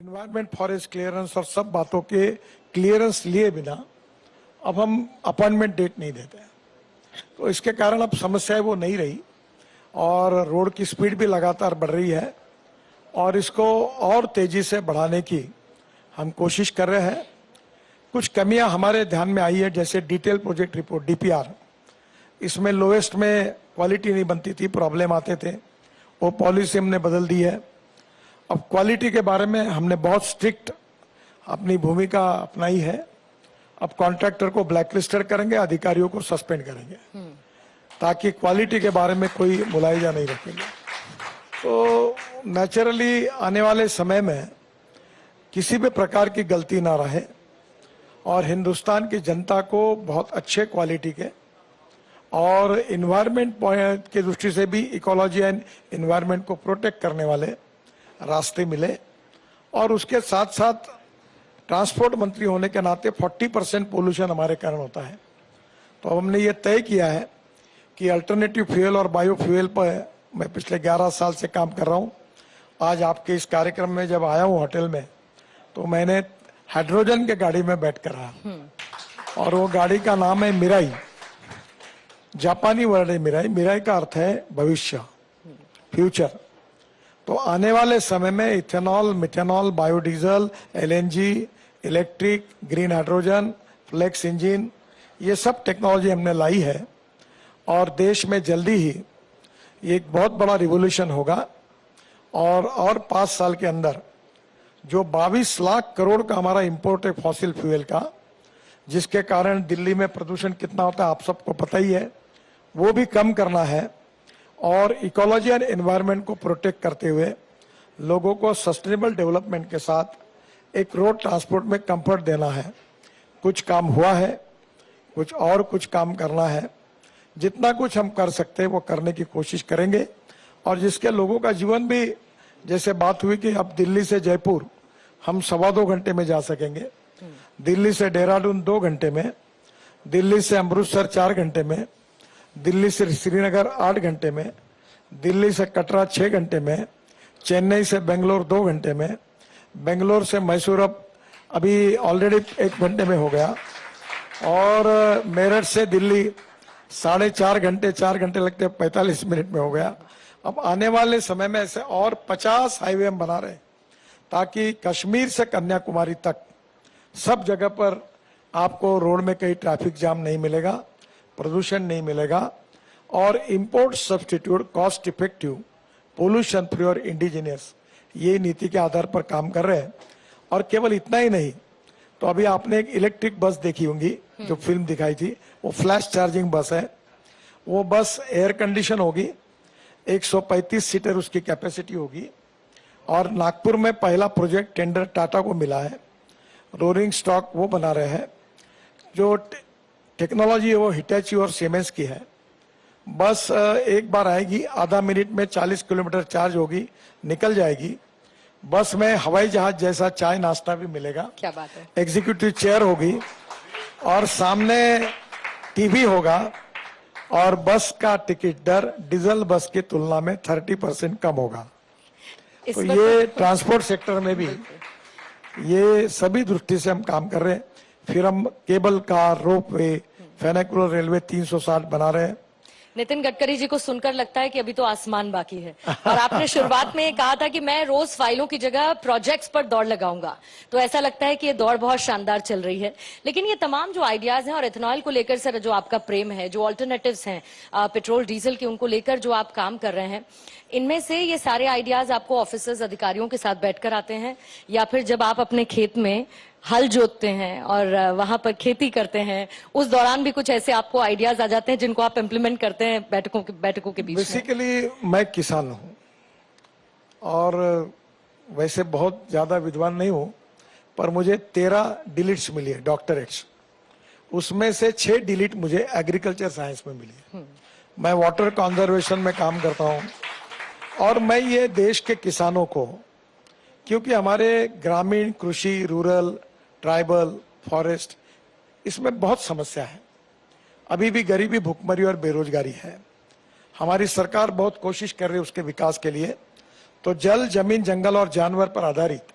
Environment forest clearance और सब बातों के क्लियरेंस लिए बिना अब हम अपॉइंटमेंट डेट नहीं देते हैं, तो इसके कारण अब समस्या वो नहीं रही और रोड की स्पीड भी लगातार बढ़ रही है और इसको और तेजी से बढ़ाने की हम कोशिश कर रहे हैं। कुछ कमियां हमारे ध्यान में आई है, जैसे डिटेल प्रोजेक्ट रिपोर्ट डीपीआर, इसमें लोएस्ट में क्वालिटी नहीं बनती थी, प्रॉब्लम आते थे, वो पॉलिसी हमने बदल दी है। अब क्वालिटी के बारे में हमने बहुत स्ट्रिक्ट अपनी भूमिका अपनाई है। अब कॉन्ट्रैक्टर को ब्लैकलिस्टेड करेंगे, अधिकारियों को सस्पेंड करेंगे, ताकि क्वालिटी के बारे में कोई मुलाहिजा नहीं रखेंगे। तो नेचुरली आने वाले समय में किसी भी प्रकार की गलती ना रहे और हिंदुस्तान की जनता को बहुत अच्छे क्वालिटी के और इन्वायरमेंट पॉइंट की दृष्टि से भी इकोलॉजी एंड इन्वायरमेंट को प्रोटेक्ट करने वाले रास्ते मिले। और उसके साथ साथ ट्रांसपोर्ट मंत्री होने के नाते 40% पोल्यूशन हमारे कारण होता है, तो हमने ये तय किया है कि अल्टरनेटिव फ्यूल और बायोफ्यूल पर मैं पिछले 11 साल से काम कर रहा हूँ। आज आपके इस कार्यक्रम में जब आया हूँ होटल में, तो मैंने हाइड्रोजन के गाड़ी में बैठ कर आया और वो गाड़ी का नाम है मिराई, जापानी वर्ड है मिराई। मिराई का अर्थ है भविष्य, फ्यूचर। तो आने वाले समय में ethanol, methanol, biodiesel, LNG, electric, green hydrogen, flex engine, ये सब टेक्नोलॉजी हमने लाई है और देश में जल्दी ही ये एक बहुत बड़ा रिवोल्यूशन होगा। और 5 साल के अंदर जो 22 लाख करोड़ का हमारा इंपोर्ट है फॉसिल फ्यूल का, जिसके कारण दिल्ली में प्रदूषण कितना होता है आप सबको पता ही है, वो भी कम करना है और इकोलॉजी एंड एनवायरनमेंट को प्रोटेक्ट करते हुए लोगों को सस्टेनेबल डेवलपमेंट के साथ एक रोड ट्रांसपोर्ट में कंफर्ट देना है। कुछ काम हुआ है, कुछ काम करना है। जितना कुछ हम कर सकते हैं वो करने की कोशिश करेंगे और जिसके लोगों का जीवन भी, जैसे बात हुई कि अब दिल्ली से जयपुर हम 2.25 घंटे में जा सकेंगे, दिल्ली से देहरादून 2 घंटे में, दिल्ली से अमृतसर 4 घंटे में, दिल्ली से श्रीनगर 8 घंटे में, दिल्ली से कटरा 6 घंटे में, चेन्नई से बेंगलोर 2 घंटे में, बेंगलोर से मैसूर अब अभी ऑलरेडी 1 घंटे में हो गया और मेरठ से दिल्ली 4.5 घंटे, 4 घंटे लगते 45 मिनट में हो गया। अब आने वाले समय में ऐसे और 50 हाईवे हम बना रहे हैं ताकि कश्मीर से कन्याकुमारी तक सब जगह पर आपको रोड में कहीं ट्रैफिक जाम नहीं मिलेगा, प्रदूषण नहीं मिलेगा और import substitute cost effective, pollution free और इंडिजिनियस, ये नीति के आधार पर काम कर रहे हैं। और केवल इतना ही नहीं, तो अभी आपने एक इलेक्ट्रिक बस देखी होंगी जो फिल्म दिखाई थी, वो फ्लैश चार्जिंग बस है। वो बस एयर कंडीशन होगी, 135 सीटर उसकी कैपेसिटी होगी और नागपुर में पहला प्रोजेक्ट टेंडर टाटा को मिला है, रोलिंग स्टॉक वो बना रहे हैं। जो टेक्नोलॉजी है वो हिटैची और सीमेंस की है। बस एक बार आएगी, आधा मिनट में 40 किलोमीटर चार्ज होगी, निकल जाएगी। बस में हवाई जहाज जैसा चाय नाश्ता भी मिलेगा, क्या बात है, एग्जीक्यूटिव चेयर होगी और सामने टीवी होगा और बस का टिकट दर डीजल बस की तुलना में 30% कम होगा। तो ये ट्रांसपोर्ट सेक्टर में भी ये सभी दृष्टि से हम काम कर रहे हैं। फिर हम केबल कार, रोपवे, फेनिकुलर रेलवे 360 बना रहे हैं। नितिन गडकरी जी को सुनकर लगता है कि अभी तो आसमान बाकी है। और आपने शुरुआत में ये कहा था कि मैं रोज फाइलों की जगह प्रोजेक्ट्स पर दौड़ लगाऊंगा, तो ऐसा लगता है कि ये दौड़ बहुत शानदार चल रही है। लेकिन ये तमाम जो आइडियाज हैं और इथेनॉल को लेकर सर जो आपका प्रेम है, जो ऑल्टरनेटिव्स हैं पेट्रोल डीजल के, उनको लेकर जो आप काम कर रहे हैं, इनमें से ये सारे आइडियाज आपको ऑफिसर्स, अधिकारियों के साथ बैठकर आते हैं या फिर जब आप अपने खेत में हल जोतते हैं और वहां पर खेती करते हैं उस दौरान भी कुछ ऐसे आपको आइडियाज आ जाते हैं जिनको आप इम्प्लीमेंट करते हैं बैठकों के बीच? बेसिकली मैं किसान हूँ और वैसे बहुत ज्यादा विद्वान नहीं हूँ, पर मुझे 13 डिलीट्स मिली है, डॉक्टरेट्स। उसमें से 6 डिलीट मुझे एग्रीकल्चर साइंस में मिली है। मैं वाटर कंजर्वेशन में काम करता हूँ और मैं ये देश के किसानों को, क्योंकि हमारे ग्रामीण कृषि, रूरल, ट्राइबल, फॉरेस्ट, इसमें बहुत समस्या है। अभी भी गरीबी, भुखमरी और बेरोजगारी है। हमारी सरकार बहुत कोशिश कर रही है उसके विकास के लिए। तो जल, जमीन, जंगल और जानवर पर आधारित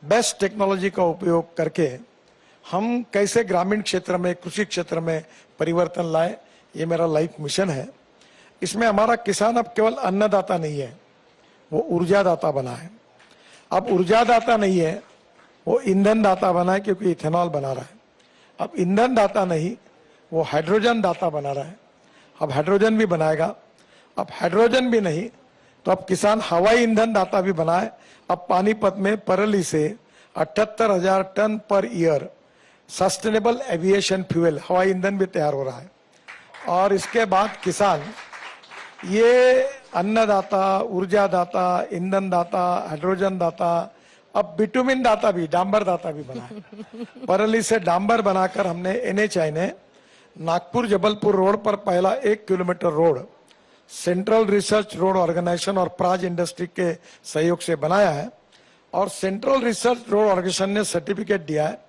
बेस्ट टेक्नोलॉजी का उपयोग करके हम कैसे ग्रामीण क्षेत्र में, कृषि क्षेत्र में परिवर्तन लाए, ये मेरा लाइफ मिशन है। इसमें हमारा किसान अब केवल अन्नदाता नहीं है, वो ऊर्जादाता बना है। अब ऊर्जादाता नहीं है, वो ईंधन दाता बना है, क्योंकि इथेनॉल बना रहा है। अब ईंधन दाता नहीं, वो हाइड्रोजन दाता बना रहा है। अब हाइड्रोजन भी बनाएगा। अब हाइड्रोजन भी नहीं तो अब किसान हवाई ईंधन दाता भी बना है। अब पानीपत में परली से 78,000 ton per year sustainable aviation fuel हवाई ईंधन भी तैयार हो रहा है। और इसके बाद किसान ये अन्नदाता, ऊर्जादाता, ईंधन दाता, हाइड्रोजन दाता, अब बिटुमिन दाता भी, डांबर दाता भी बना है। परली से डांबर बनाकर हमने NHI ने नागपुर जबलपुर रोड पर पहला 1 kilometre road central research road organisation और प्राज इंडस्ट्री के सहयोग से बनाया है। और सेंट्रल रिसर्च रोड ऑर्गेनाइजेशन ने सर्टिफिकेट दिया है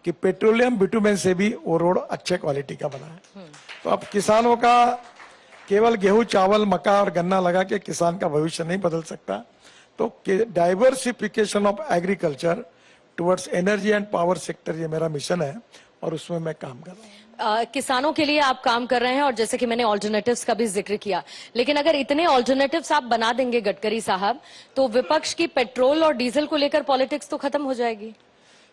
कि पेट्रोलियम बिटुमेन से भी वो रोड अच्छे क्वालिटी का बना है। तो अब किसानों का केवल गेहूं, चावल, मक्का और गन्ना लगा के किसान का भविष्य नहीं बदल सकता। तो diversification of agriculture towards energy and power sector, ये मेरा मिशन है और उसमें मैं काम कर रहा हूँ। किसानों के लिए आप काम कर रहे हैं और जैसे कि मैंने ऑल्टरनेटिव्स का भी जिक्र किया, लेकिन अगर इतने ऑल्टरनेटिव्स आप बना देंगे गडकरी साहब, तो विपक्ष की पेट्रोल और डीजल को लेकर पॉलिटिक्स तो खत्म हो जाएगी।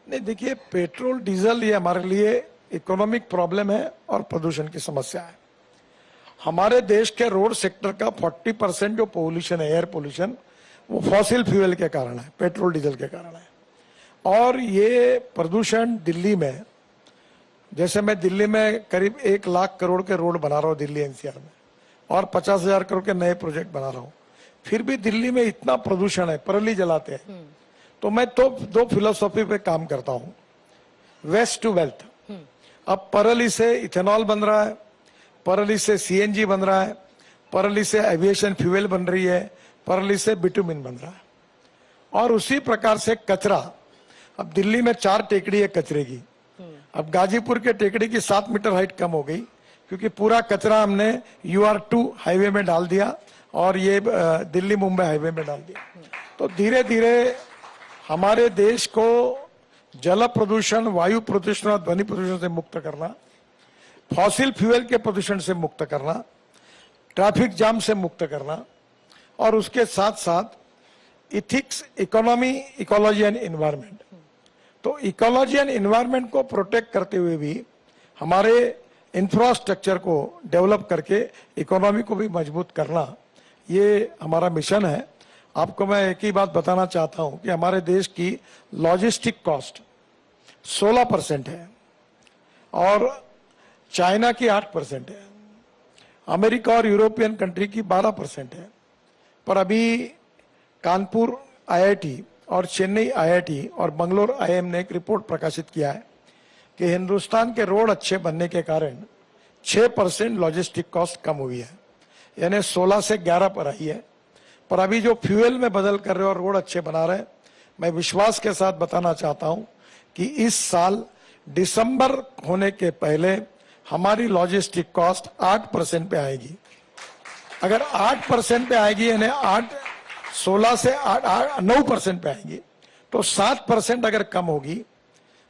नहीं, देखिए, पेट्रोल डीजल ये हमारे लिए इकोनॉमिक प्रॉब्लम है और प्रदूषण की समस्या है। हमारे देश के रोड सेक्टर का 40% जो पोल्यूशन है, एयर पोल्यूशन, वो फॉसिल फ्यूल के कारण है, पेट्रोल डीजल के कारण है। और ये प्रदूषण दिल्ली में, जैसे मैं दिल्ली में करीब 1 लाख करोड़ के रोड बना रहा हूँ दिल्ली NCR में, और 50,000 करोड़ के नए प्रोजेक्ट बना रहा हूँ, फिर भी दिल्ली में इतना प्रदूषण है, परली जलाते हैं। तो मैं तो 2 फिलोसॉफी पे काम करता हूँ, वेस्ट टू वेल्थ। अब परली से इथेनॉल बन रहा है, परली से CNG बन रहा है, परली से एविएशन फ्यूल बन रही है, परली से बिटुमिन बन रहा है। और उसी प्रकार से कचरा, अब दिल्ली में 4 टेकड़ी है कचरे की। अब गाजीपुर के टेकड़ी की 7 मीटर हाइट कम हो गई, क्योंकि पूरा कचरा हमने UR2 हाईवे में डाल दिया और ये दिल्ली मुंबई हाईवे में डाल दिया। तो धीरे धीरे हमारे देश को जल प्रदूषण, वायु प्रदूषण और ध्वनि प्रदूषण से मुक्त करना, फॉसिल फ्यूल के प्रदूषण से मुक्त करना, ट्रैफिक जाम से मुक्त करना, और उसके साथ साथ ethics, economy, ecology and environment. तो इकोलॉजी एंड इन्वायरमेंट को प्रोटेक्ट करते हुए भी हमारे इंफ्रास्ट्रक्चर को डेवलप करके इकोनॉमी को भी मजबूत करना, ये हमारा मिशन है। आपको मैं एक ही बात बताना चाहता हूं कि हमारे देश की लॉजिस्टिक कॉस्ट 16% है और चाइना की 8% है, अमेरिका और यूरोपियन कंट्री की 12% है। पर अभी कानपुर IIT और चेन्नई IIT और बंगलोर IIM ने एक रिपोर्ट प्रकाशित किया है कि हिंदुस्तान के रोड अच्छे बनने के कारण 6% लॉजिस्टिक कॉस्ट कम हुई है, यानी 16 से 11 पर आई है। पर अभी जो फ्यूल में बदल कर रहे और रोड अच्छे बना रहे, मैं विश्वास के साथ बताना चाहता हूं कि इस साल दिसंबर होने के पहले हमारी लॉजिस्टिक कॉस्ट 8% पे आएगी। अगर 8% पे आएगी, यानी 16 से 9% पे आएगी, तो 7% अगर कम होगी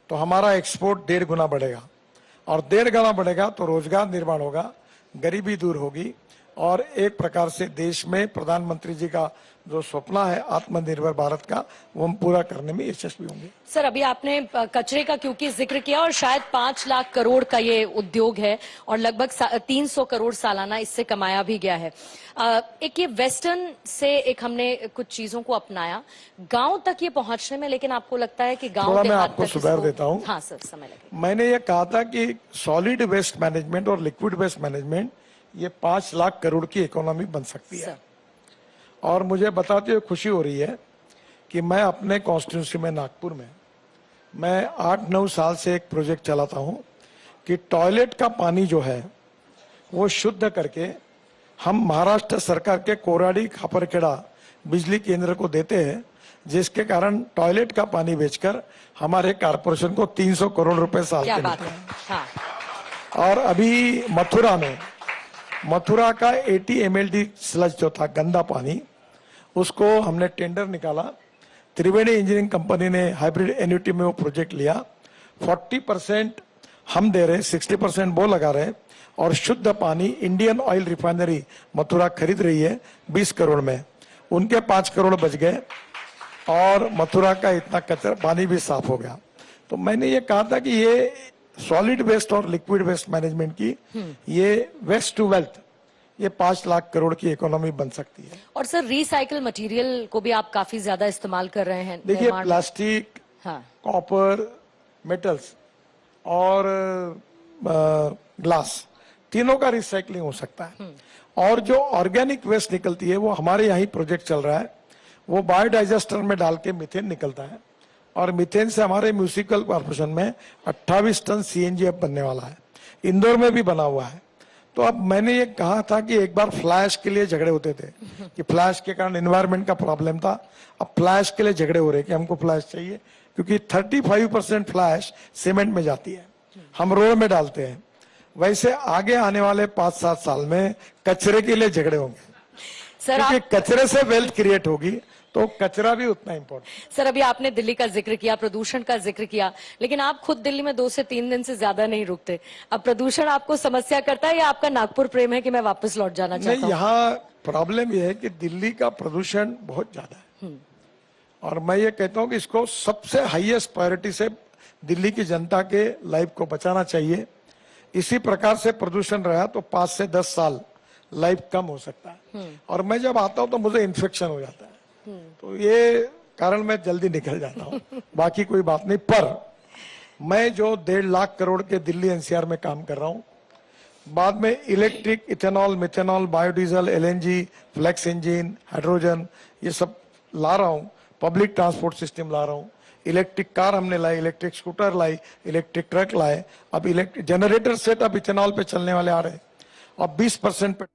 तो हमारा एक्सपोर्ट 1.5 गुना बढ़ेगा, और 1.5 गुना बढ़ेगा तो रोजगार निर्माण होगा, गरीबी दूर होगी, और एक प्रकार से देश में प्रधानमंत्री जी का जो सपना है आत्मनिर्भर भारत का, वो हम पूरा करने में यशस्वी होंगे। सर, अभी आपने कचरे का क्योंकि जिक्र किया, और शायद 5 लाख करोड़ का ये उद्योग है और लगभग 300 करोड़ सालाना इससे कमाया भी गया है। एक ये वेस्टर्न से एक हमने कुछ चीजों को अपनाया गांव तक ये पहुंचने में, लेकिन आपको लगता है कि गांव मैं आपको सुधार देता हूँ। हाँ सर, समय लगेगा। मैंने ये कहा था कि सॉलिड वेस्ट मैनेजमेंट और लिक्विड वेस्ट मैनेजमेंट, ये 5 लाख करोड़ की इकोनॉमी बन सकती है। और मुझे बताते हुए खुशी हो रही है कि मैं अपने कॉन्स्टिट्यूंसी में नागपुर में मैं 8-9 साल से एक प्रोजेक्ट चलाता हूं कि टॉयलेट का पानी जो है वो शुद्ध करके हम महाराष्ट्र सरकार के कोराडी खापरखेड़ा बिजली केंद्र को देते हैं, जिसके कारण टॉयलेट का पानी बेचकर हमारे कारपोरेशन को 300 करोड़ रुपए साल के मिलते हैं। हाँ। और अभी मथुरा का 80 MLD स्लज जो था गंदा पानी, उसको हमने टेंडर निकाला, त्रिवेणी इंजीनियरिंग कंपनी ने हाइब्रिड एन्युटी में वो प्रोजेक्ट लिया। 40% हम दे रहे, 60% वो लगा रहे, और शुद्ध पानी इंडियन ऑयल रिफाइनरी मथुरा खरीद रही है 20 करोड़ में। उनके 5 करोड़ बच गए और मथुरा का इतना कचरा पानी भी साफ हो गया। तो मैंने ये कहा था कि ये सॉलिड वेस्ट और लिक्विड वेस्ट मैनेजमेंट की ये वेस्ट टू वेल्थ, ये 5 लाख करोड़ की इकोनॉमी बन सकती है। और सर रिसाइकल मटेरियल को भी आप काफी ज्यादा इस्तेमाल कर रहे हैं। देखिए निर्माण में। प्लास्टिक, हाँ, कॉपर, मेटल्स और ग्लास, तीनों का रिसाइकलिंग हो सकता है। और जो ऑर्गेनिक वेस्ट निकलती है वो हमारे यहाँ ही प्रोजेक्ट चल रहा है, वो बायोडाइजेस्टर में डाल के मीथेन निकलता है, और मीथेन से हमारे म्यूनिसिपल कॉर्पोरेशन में 28 टन सीएनजी अब बनने वाला है। इंदौर में भी बना हुआ है। तो अब मैंने ये कहा था कि एक बार फ्लैश के लिए झगड़े होते थे कि फ्लैश के कारण एनवायरनमेंट का प्रॉब्लम था, अब फ्लैश के लिए झगड़े हो रहे कि हमको फ्लैश चाहिए, क्योंकि 35% फ्लैश सीमेंट में जाती है, हम रोड में डालते हैं। वैसे आगे आने वाले 5-7 साल में कचरे के लिए झगड़े होंगे, सर क्योंकि कचरे से वेल्थ क्रिएट होगी, तो कचरा भी उतना इंपॉर्टेंट। सर अभी आपने दिल्ली का जिक्र किया, प्रदूषण का जिक्र किया, लेकिन आप खुद दिल्ली में 2 से 3 दिन से ज्यादा नहीं रुकते। अब प्रदूषण आपको समस्या करता है या आपका नागपुर प्रेम है कि मैं वापस लौट जाना चाहता नहीं, हूँ? यहाँ प्रॉब्लम यह है कि दिल्ली का प्रदूषण बहुत ज्यादा है, और मैं ये कहता हूँ कि इसको सबसे हाईएस्ट प्रायोरिटी से दिल्ली की जनता के लाइफ को बचाना चाहिए। इसी प्रकार से प्रदूषण रहा तो 5 से 10 साल लाइफ कम हो सकता है। और मैं जब आता हूँ तो मुझे इन्फेक्शन हो जाता है, तो ये कारण मैं जल्दी निकल जाता हूँ, बाकी कोई बात नहीं। पर मैं जो 1.5 लाख करोड़ के दिल्ली एनसीआर में काम कर रहा हूँ, बाद में electric, ethanol, methanol, biodiesel, LNG, flex engine, hydrogen, ये सब ला रहा हूँ। पब्लिक ट्रांसपोर्ट सिस्टम ला रहा हूँ, इलेक्ट्रिक कार हमने लाई, इलेक्ट्रिक स्कूटर लाई, इलेक्ट्रिक ट्रक लाए, अब इलेक्ट्रिक जनरेटर सेट अब इथेनॉल पे चलने वाले आ रहे हैं, और 20% पे